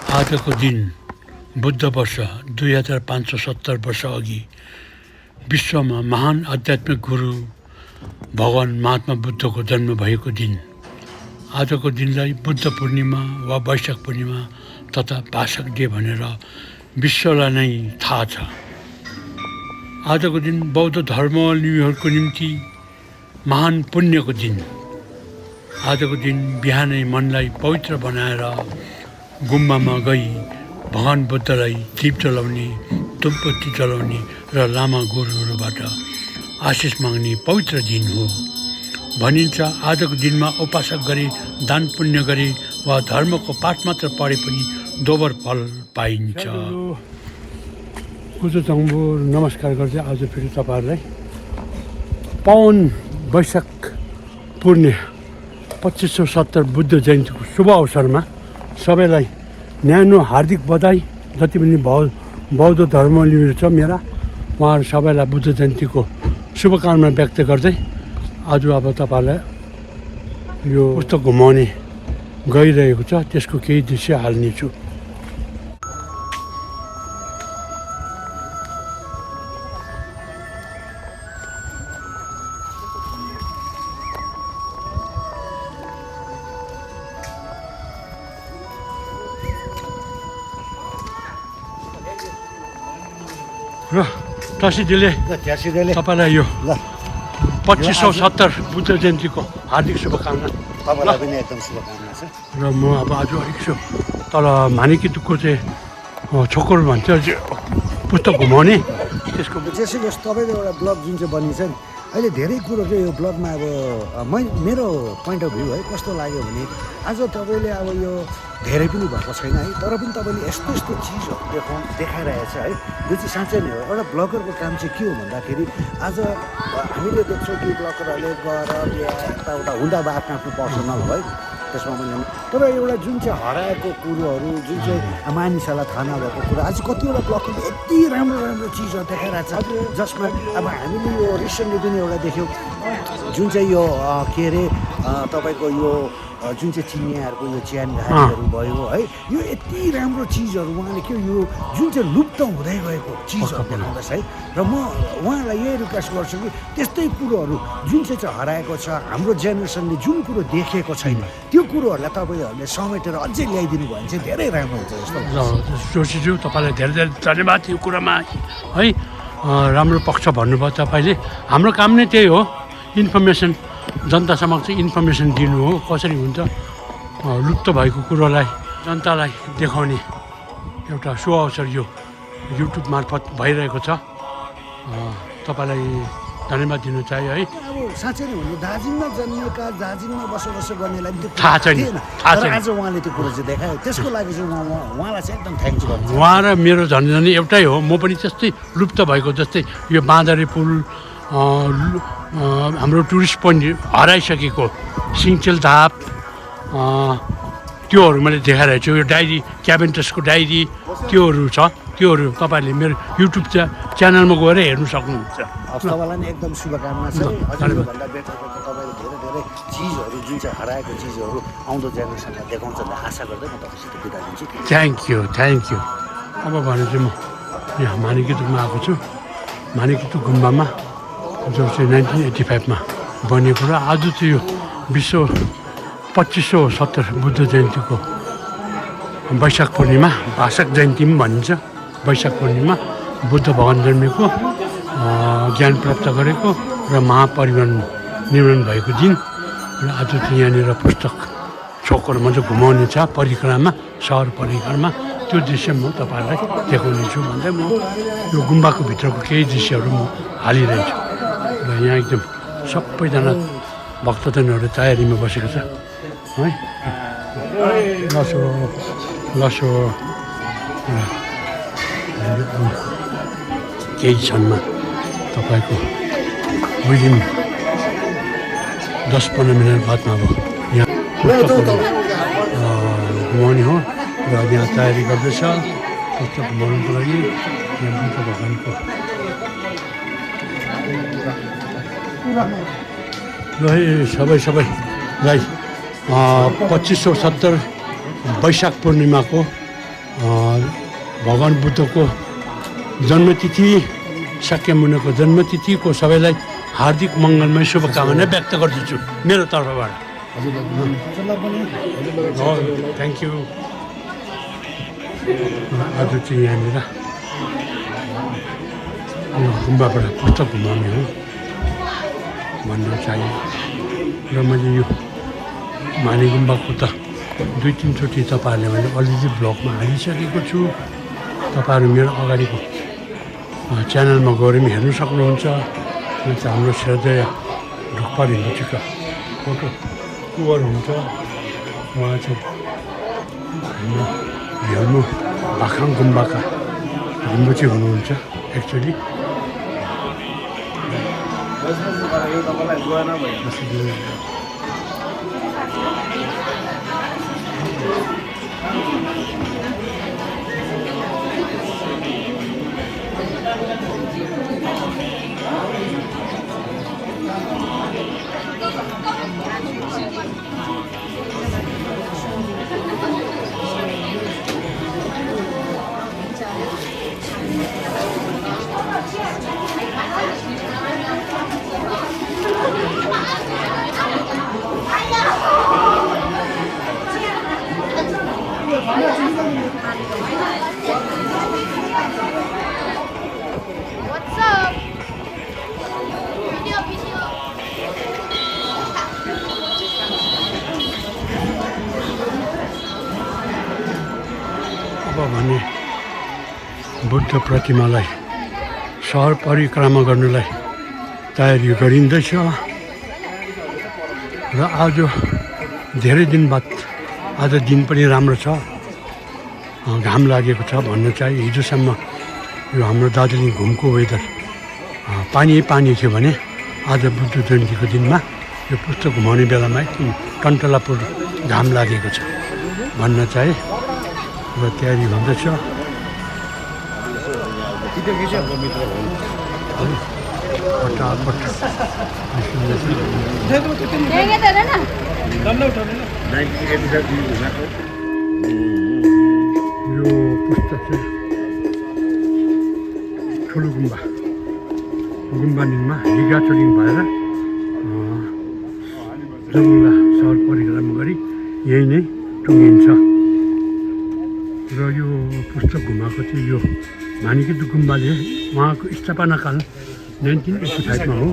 आजको दिन बुद्ध वर्ष 2570 वर्ष अघि विश्वमा महान आध्यात्मिक गुरु भगवान महात्मा बुद्धको जन्म भएको दिन। आजको दिनलाई बुद्ध पूर्णिमा वा वैशाख पूर्णिमा तथा भाषक डे भनेर विश्वलाई नै थाहा छ। आजको दिन बौद्ध धर्मावलम्बीहरूको निम्ति महान पुण्यको दिन। आजको दिन बिहानै मनलाई पवित्र बनाएर गुम्बामा गई भगवान बुद्धलाई दीप जलाउने, धूपबत्ती जलाउने र लामा गुरुहरूबाट आशिष माग्ने पवित्र दिन हो। भनिन्छ आजको दिनमा उपासक गरी, दान पुण्य गरी वा धर्मको पाठ मात्र पढे पनि दोबर फल पाइन्छ। कुचो चङ्बो नमस्कार गर्छ। आज फेरि तपाईँहरूलाई पावन वैशाख पूर्णे 2570 बुद्ध जयन्तीको शुभ अवसरमा सबैलाई न्यानो हार्दिक बधाई। जति पनि बौद्ध धर्मावलम्बीहरू छ मेरा, उहाँहरू सबैलाई बुद्ध जयन्तीको शुभकामना व्यक्त गर्दै आज अब तपाईँहरूलाई यो पुस्तक घुमाउने गइरहेको छ, त्यसको केही दृश्य हाल्नेछु। र तसिदिले तपाईँलाई यो 2570 बुद्ध जयन्तीको हार्दिक शुभकामना। तपाईँलाई पनि एकदम शुभकामना छ। र म अब आज अलिक तल मानिकीको चाहिँ छोकर भन्छ पुस्तक घुमाउने, त्यसको त्यसै जस्तो तपाईँको एउटा ब्लग जुन चाहिँ बनिन्छ नि, अहिले धेरै कुरो चाहिँ यो ब्लगमा अब मेरो पोइन्ट अफ भ्यू है कस्तो लाग्यो भने आज तपाईँले अब यो धेरै पनि भएको छैन है, तर पनि तपाईँले यस्तो यस्तो चिजहरू देखाइरहेछ है। यो चाहिँ साँच्चै नै हो। एउटा ब्लगरको काम चाहिँ के हो भन्दाखेरि आज हामीले देख्छौँ कि ब्लगरहरूले गएर यताउता हुँदा अब आफ्नो आफ्नो पर्सनल है, त्यसमा पनि तर एउटा जुन चाहिँ हराएको कुरोहरू, जुन चाहिँ मानिसहरूलाई थाहा नभएको कुरो आज कतिवटा ब्लगरले यति राम्रो राम्रो चिजहरू देखाइरहेछ, जसमा अब हामीले यो रिसेन्टली पनि एउटा देख्यौँ जुन चाहिँ यो के अरे तपाईँको यो जुन चाहिँ चिनियाहरूको यो च्यान घारीहरू भयो है, यो यति राम्रो चिजहरू उहाँले के यो जुन चाहिँ लुप्त हुँदै गएको चिजहरू देखाउँदछ है। र म उहाँलाई यही रिक्वेस्ट गर्छु कि त्यस्तै कुरोहरू जुन चाहिँ हराएको छ, हाम्रो जेनेरेसनले जुन कुरो देखेको छैन, त्यो कुरोहरूलाई तपाईँहरूले समेटेर अझै ल्याइदिनु भयो भने चाहिँ धेरै राम्रो हुन्छ जस्तो लाग्छ। जोशीज्यू तपाईँलाई धेरै धेरै धन्यवाद यो कुरामा है। राम्रो पक्ष भन्नुभयो तपाईँले। हाम्रो काम नै त्यही हो, इन्फर्मेसन जनता समक्ष इन्फर्मेसन दिनु हो। कसरी हुन्छ लुप्त भएको कुरोलाई जनतालाई देखाउने एउटा सो अवसर यो युट्युब मार्फत भइरहेको छ। तपाईँलाई धन्यवाद दिनु चाह्यो है। अब साँच्चै नै भन्नु दार्जिलिङमा जन्मिएका, दार्जिलिङमा बसोबासो गर्नेलाई पनि थाहा छैन। आज उहाँले त्यो कुरो चाहिँ देखायो, त्यसको लागि चाहिँ उहाँलाई चाहिँ एकदम थ्याङ्क्स गर्छु। उहाँ र मेरो झन्झनै एउटै हो। म पनि त्यस्तै लुप्त भएको जस्तै यो बाँदरे पुल, हाम्रो टुरिस्ट पोइन्ट हराइसकेको सिङ्चेल धाप, त्योहरू मैले देखाइरहेको छु। यो डायरी, क्याबेन्टसको डायरी, त्योहरू छ। त्योहरू तपाईँहरूले मेरो युट्युब च्यानलमा गएर हेर्नु सक्नुहुन्छ। तपाईँलाई नि एकदम शुभकामना छ। भन्दा बेटर तपाईँले धेरै धेरै चिजहरू जुन चाहिँ हराएको चिजहरू आउँदो जेनेरेसनलाई देखाउँछ भन्ने आशा गर्दै म तपाईँसित बिदा दिन्छु। Thank you. अब भने चाहिँ म यहाँ मानिकीतुकमा आएको छु। मानिकीतुक गुम्बामा जो चाहिँ 1985मा बनेको र आज चाहिँ यो विश्व 2570 बुद्ध जयन्तीको वैशाख पूर्णिमा, भाषक जयन्ती पनि भनिन्छ। वैशाख पूर्णिमा बुद्ध भगवान जन्मेको, ज्ञान प्राप्त गरेको र महापरिनिर्वाण निर्माण भएको दिन। र आज चाहिँ यहाँनिर पुस्तक छोकरमा चाहिँ घुमाउने छ, परिक्रमा, सहर परिक्रमा। त्यो दृश्य म तपाईँहरूलाई देखाउने छु भन्दै म यो गुम्बाको भित्रको केही दृश्यहरू म हालिरहेछु। र यहाँ एकदम सबैजना भक्तजनहरू तयारीमा बसेको छ है। लसो केही क्षणमा तपाईँको विदिन 10-15 मिनट बादमा अब यहाँ पुस्तकहरू घुमाउने हो। र यहाँ तयारी गर्दैछ पुस्तक घुमाउनुको लागि। यहाँ बुद्ध भगवानको ल सबैलाई 2570 वैशाख पूर्णिमाको भगवान् बुद्धको जन्मतिथि शाक्यमुनिको जन्मतिथिको सबैलाई हार्दिक मङ्गलमय शुभकामना व्यक्त गर्दछु मेरो तर्फबाट। Thank you. आज चाहिँ यहाँनिर गुम्बाबाट पुस्तक घुमाउने हो भन्नु चाहियो र मैले यो माने गुम्बाको त 2-3 चोटि तपाईँहरूले मैले अलरेडी ब्लगमा हालिसकेको छु। तपाईँहरू मेरो अगाडिको च्यानलमा गएर पनि हेर्नु सक्नुहुन्छ। हाम्रो श्रद्धेय ढुक्पा ढिम्बुचीका फोटो कुवर हुन्छ, उहाँ चाहिँ हाम्रो हेर्नु भाखाङ गुम्बाका ढिम्बुची हुनुहुन्छ एक्चुअली। What's up? Video. अब भने बुद्ध प्रतिमालाई सहर परिक्रमा गर्नलाई तयारी गरिँदैछ र आज धेरै दिन बाद आज दिन पनि राम्रो छ, घाम लागेको छ भन्न चाहिँ। हिजोसम्म यो हाम्रो दार्जिलिङ घुमको वेदर पानी थियो भने आज बुद्ध जयन्तीको दिनमा यो पुस्तक घुमाउने बेलामा एकदम टन्टलापुर घाम लागेको छ भन्न चाहिँ र तयारी हुँदैछ। यो पुस्तक चाहिँ ठुलो गुम्बानिङमा हिगाचोलिङ भएर जमुना सहर परिक्रमा गरी यही नै टुङ्गिन्छ र यो पुस्तक घुमाएको चाहिँ यो मानिकेतु गुम्बाले उहाँको स्थापनाकाल 1985 हो।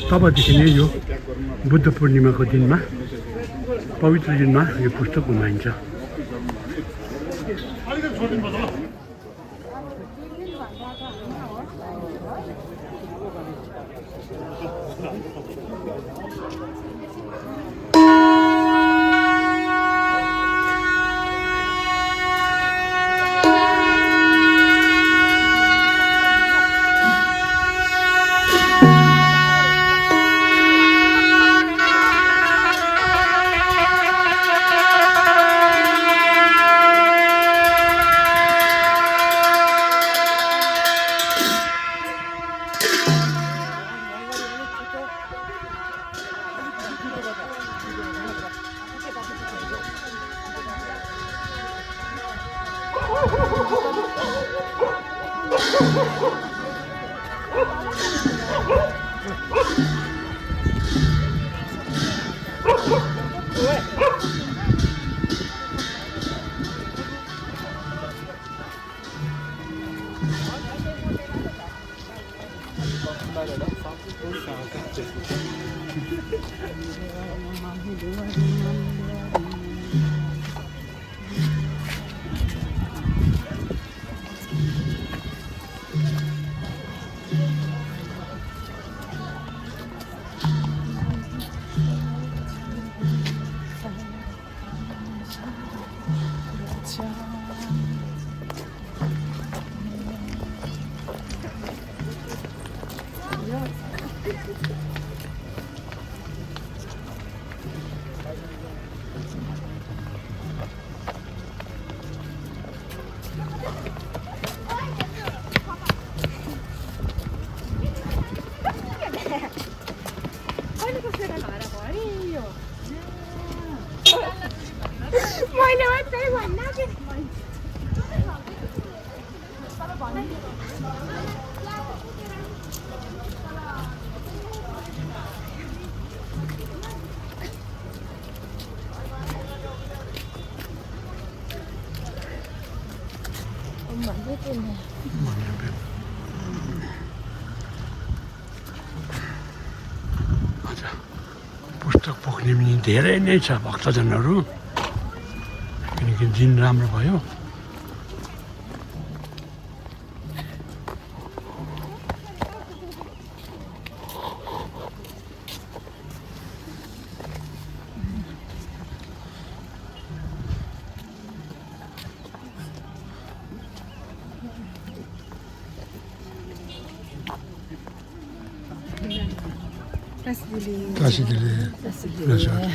तबदेखि नै यो बुद्ध पूर्णिमाको दिनमा पवित्र दिनमा यो पुस्तक घुमाइन्छ। मैले मात्रै भन्न पुस्तक पोख्ने पनि धेरै नै छ भक्तजनहरू किनकि दिन राम्रो भयो Tasidili resort.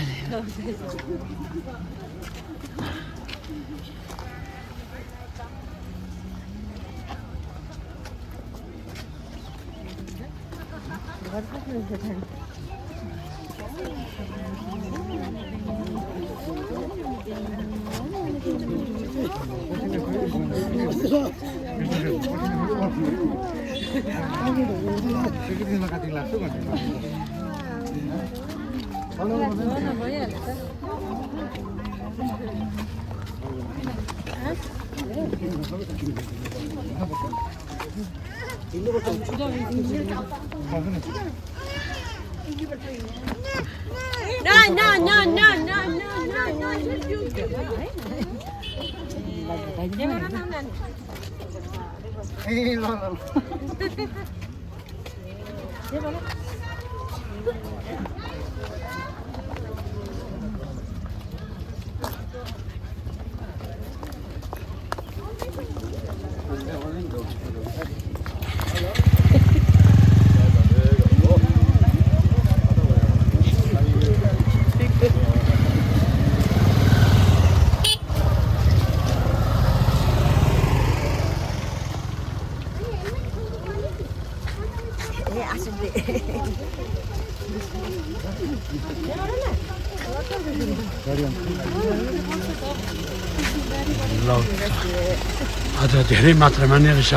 आज धेरै मात्रामा नै रहेछ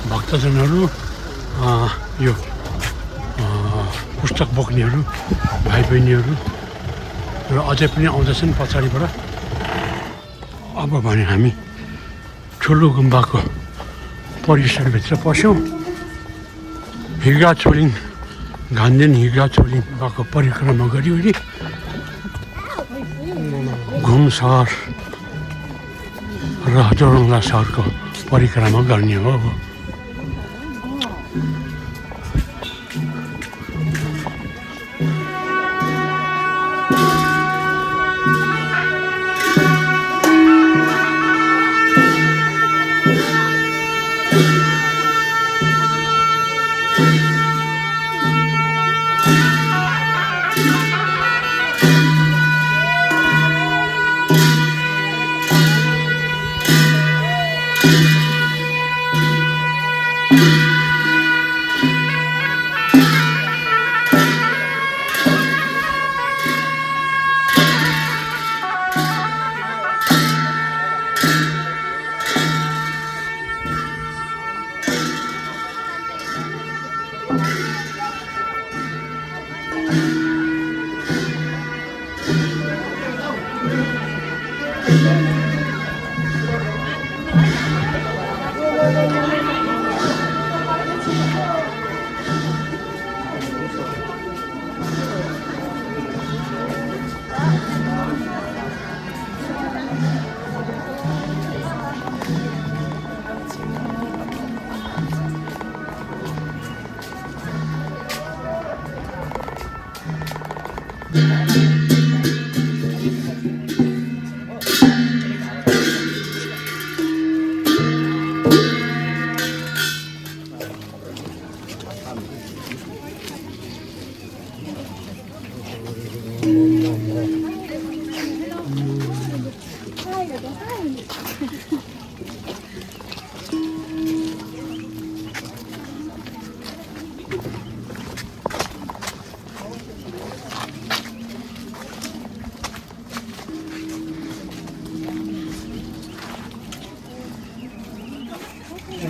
भक्तजनहरू यो पुस्तक बोक्नेहरू भाइ बहिनीहरू र अझै पनि आउँदैछन् पछाडिबाट अब भने हामी ठुलो गुम्बाको परिसरभित्र पस्यौँ हिगा छोलिङ घान्देन हिगा छोलिङको परिक्रमा गऱ्यो नि घुम सहर र जोरङ्ला सहरको परिक्रमा गर्ने हो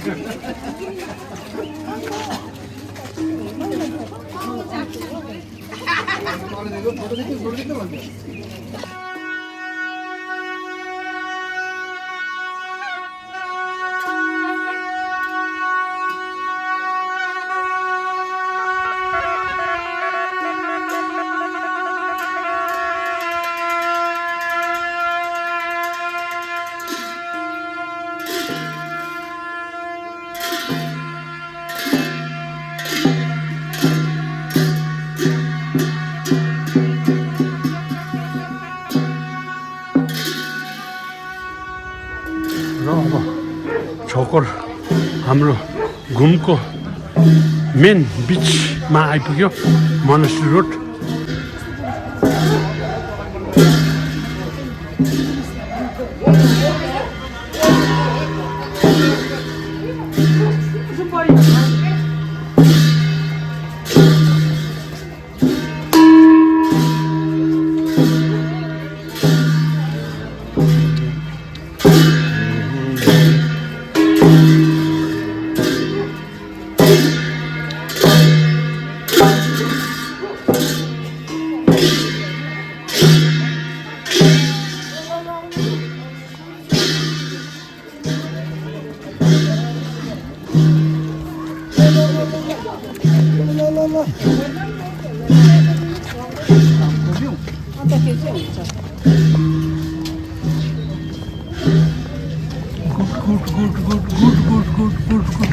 र अब छोकर हाम्रो घुमको मेन बिचमा आइपुग्यो मोनास्ट्री रोड good.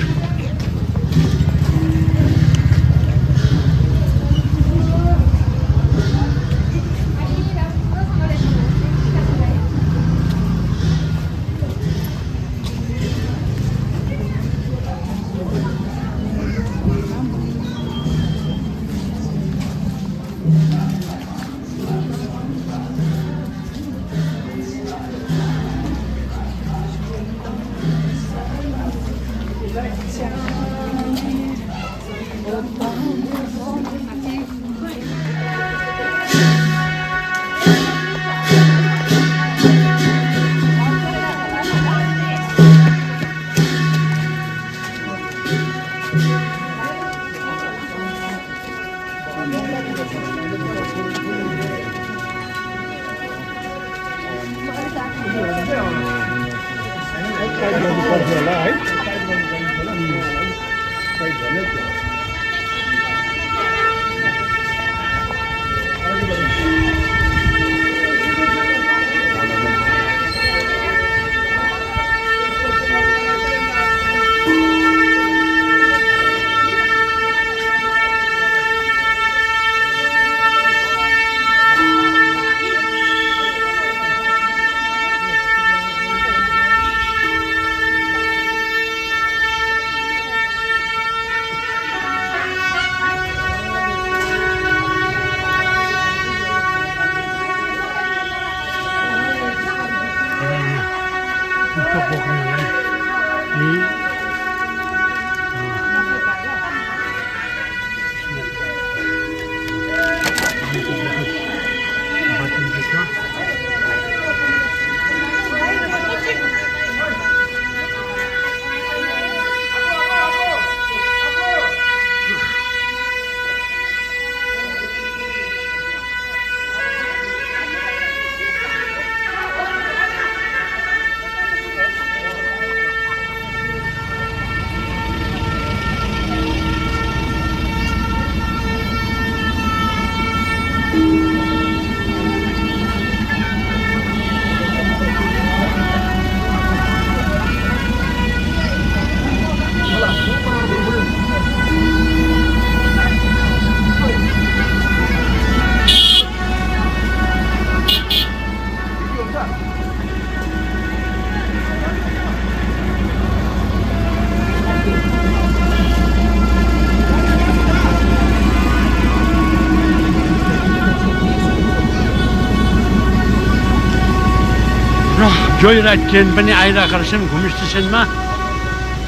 जोई राइड ट्रेन पनि आइरहेको रहेछन् घुम स्टेसनमा।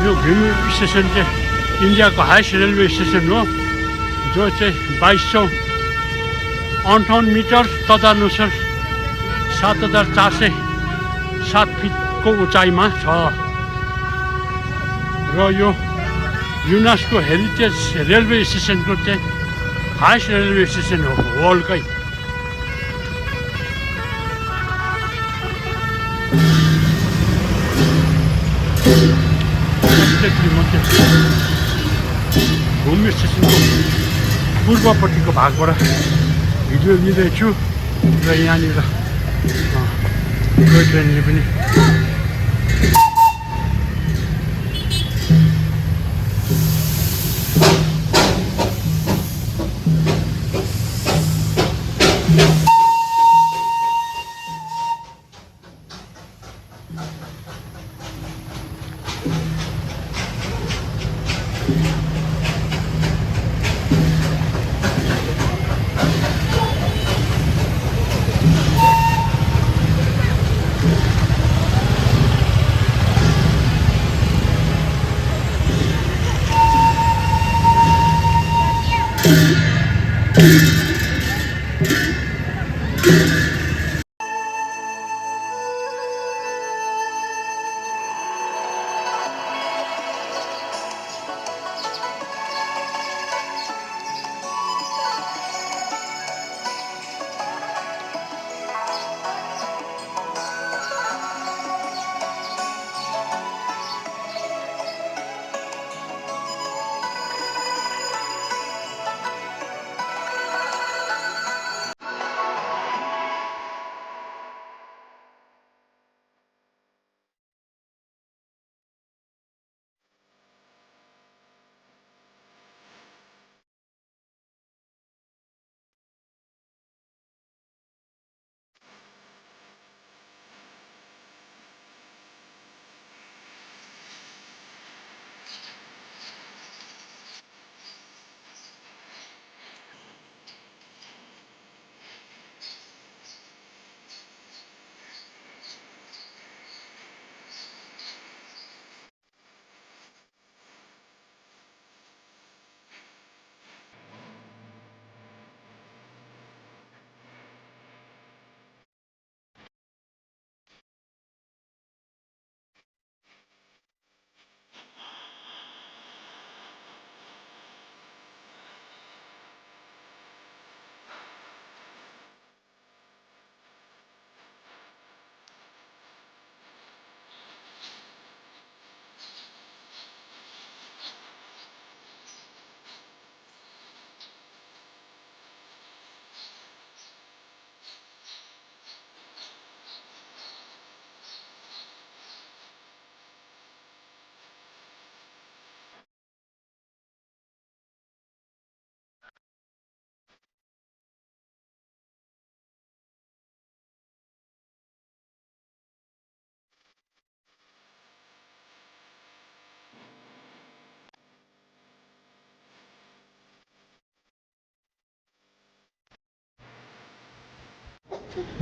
यो घुम स्टेसन चाहिँ इन्डियाको हाइस्ट रेलवे स्टेसन हो, जो चाहिँ 2258 मिटर तदनुसार 7407 फिटको उचाइमा छ। र यो युनेस्को हेरिटेज रेलवे स्टेसनको चाहिँ हाइस्ट रेलवे स्टेसन हो वर्ल्डकै। म घुम स्टेसनको पूर्वपट्टिको भागबाट भिडियो लिँदैछु र यहाँनिर टोय ट्रेनले पनि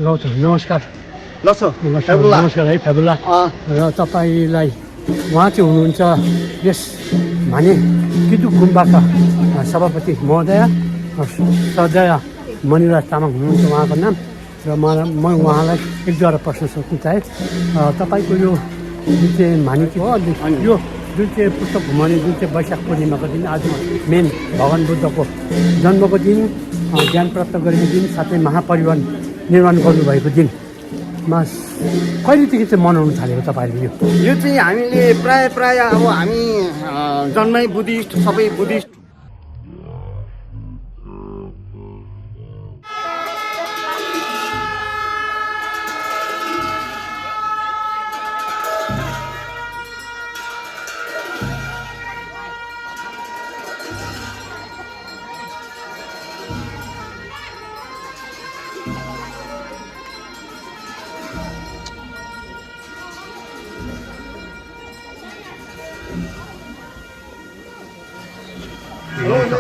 ल नमस्कार। ल सर नमस्कार है फेबुला। र तपाईँलाई उहाँ चाहिँ हुनुहुन्छ यस माने किदुक गुम्बाका सभापति महोदय सदय मणिराज तामाङ हुनुहुन्छ उहाँको नाम। र म उहाँलाई एक दुईवटा प्रश्न सोध्न चाहेँ। तपाईँको यो जुन चाहिँ मानिकी हो यो जुन चाहिँ पुस्तक घुमाउने जुन चाहिँ वैशाख पूर्णिमाको दिन आज मेन भगवान् बुद्धको जन्मको दिन, ज्ञान प्राप्त गरेको दिन, साथै महापरिवार निर्माण गर्नुभएको दिनमा कहिलेदेखि चाहिँ मनाउनु थालेको तपाईँहरूले यो चाहिँ हामीले प्राय अब हामी जन्मै बुद्धिस्ट, सबै बुद्धिस्ट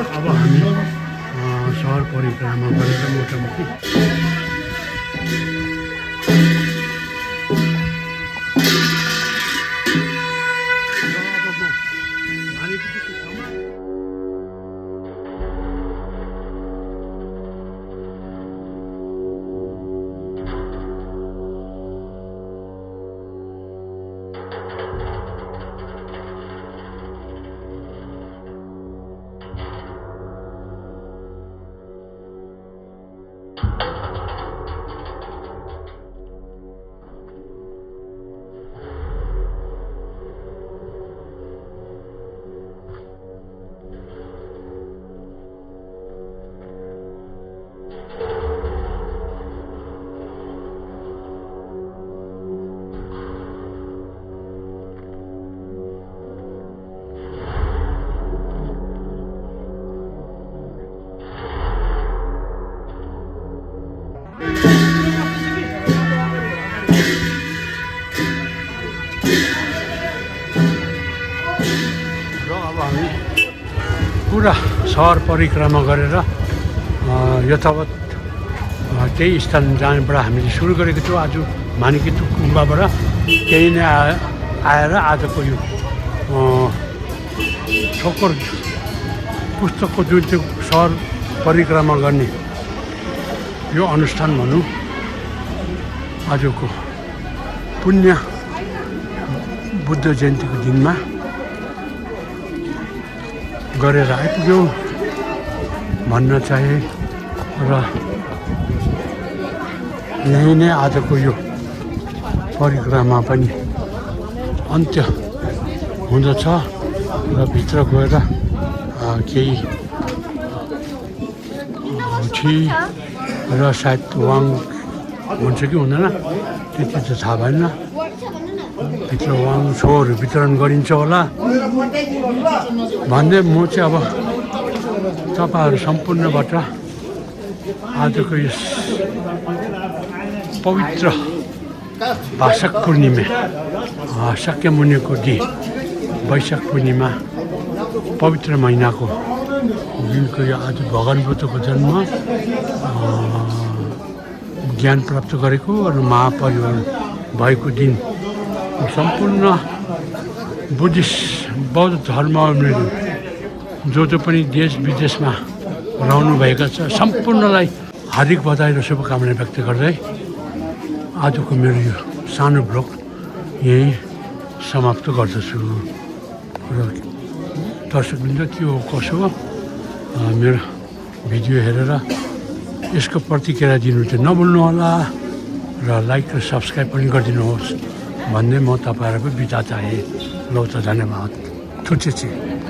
अब हामी सहर परिक्रमा गरेर मोटामोटी पुरा सहर परिक्रमा गरेर यथावत त्यही स्थान जहाँबाट हामीले सुरु गरेको थियौँ आज मानिकेतु गुम्बाबाट त्यही नै आएर आजको यो ठोक्कर पुस्तकको जुन चाहिँ सहर परिक्रमा गर्ने यो अनुष्ठान भनौँ आजको पुण्य बुद्ध जयन्तीको दिनमा गरेर आइपुग्यौँ भन्न चाहे र यही नै आजको यो परिक्रमा पनि अन्त्य हुँदछ र भित्र गएर केही टी र सायद वाङ हुन्छ कि हुँदैन त्यति त थाहा भएन भित्र वाङ छोहरू वितरण गरिन्छ होला भन्दै म चाहिँ अब तपाईँहरू सम्पूर्णबाट आजको यस पवित्र भाषक पूर्णिमा शाक्यमुनिको वैशाख पूर्णिमा पवित्र महिनाको दिनको यो आज भगवान बुद्धको जन्म ज्ञान प्राप्त गरेको र महापरिवार भएको दिन सम्पूर्ण बुद्धिस्ट बौद्ध धर्मावलम्बीहरू जो पनि देश विदेशमा रहनुभएका छ सम्पूर्णलाई हार्दिक बधाई र शुभकामना व्यक्त गर्दै आजको मेरो यो सानो ब्लग यही समाप्त गर्दछु र दर्शकवृन्द के हो कसो हो मेरो भिडियो हेरेर यसको प्रतिक्रिया दिनु चाहिँ नभुल्नुहोला र लाइक र सब्सक्राइब पनि गरिदिनुहोस् भन्दै म तपाईँहरूको बिदा चाहे ल त धन्यवाद छुट्टी